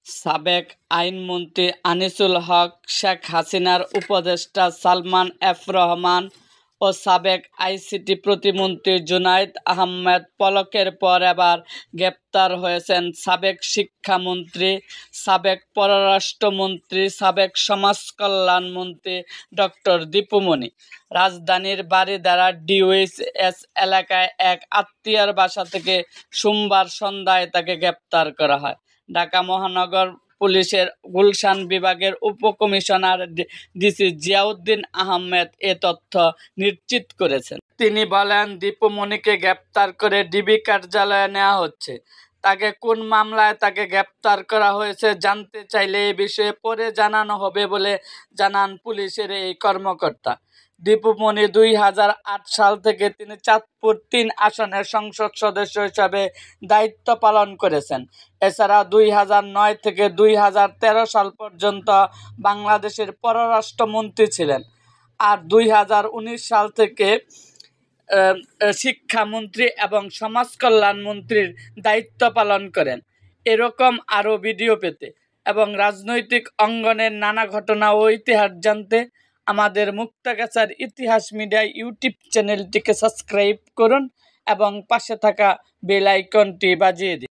সাবেক আইনমন্ত্রী আনিসুল হক, শেখ হাসিনার উপদেষ্টা সালমান এফ রহমান ও সাবেক আইসিটি প্রতিমন্ত্রী জুনায়েদ আহমেদ পলকের পর এবার গ্রেপ্তার হয়েছেন সাবেক শিক্ষামন্ত্রী, সাবেক পররাষ্ট্রমন্ত্রী, সাবেক সমাজকল্যাণমন্ত্রী ডক্টর দীপু মনি। রাজধানীর বারিধারা ডিওএইচএস এলাকায় এক আত্মীয়ের বাসা থেকে সোমবার সন্ধ্যায় তাকে গ্রেপ্তার করা হয়। ঢাকা মহানগর পুলিশের গুলশান বিভাগের উপকমিশনার ডিসি জিয়াউদ্দিন আহমেদ এ তথ্য নিশ্চিত করেছেন। তিনি বলেন, দীপু মনিকে গ্রেপ্তার করে ডিবি কার্যালয়ে নেওয়া হচ্ছে। তাকে কোন মামলায় তাকে গ্রেপ্তার করা হয়েছে জানতে চাইলে এ বিষয়ে পরে জানানো হবে বলে জানান পুলিশের এই কর্মকর্তা। দীপু মনি 2008 সাল থেকে তিনি চাঁদপুর 3 আসনের সংসদ সদস্য হিসাবে দায়িত্ব পালন করেছেন। এছাড়া 2009 থেকে 2013 সাল পর্যন্ত বাংলাদেশের পররাষ্ট্রমন্ত্রী ছিলেন আর 2019 সাল থেকে শিক্ষামন্ত্রী এবং সমাজকল্যাণমন্ত্রীর দায়িত্ব পালন করেন। এরকম আরও ভিডিও পেতে এবং রাজনৈতিক অঙ্গনের নানা ঘটনা ও ইতিহাস জানতে আমাদের মুক্তাগাছার ইতিহাস মিডিয়া ইউটিউব চ্যানেলটিকে সাবস্ক্রাইব করুন এবং পাশে থাকা বেল আইকনটি বাজিয়ে দিন।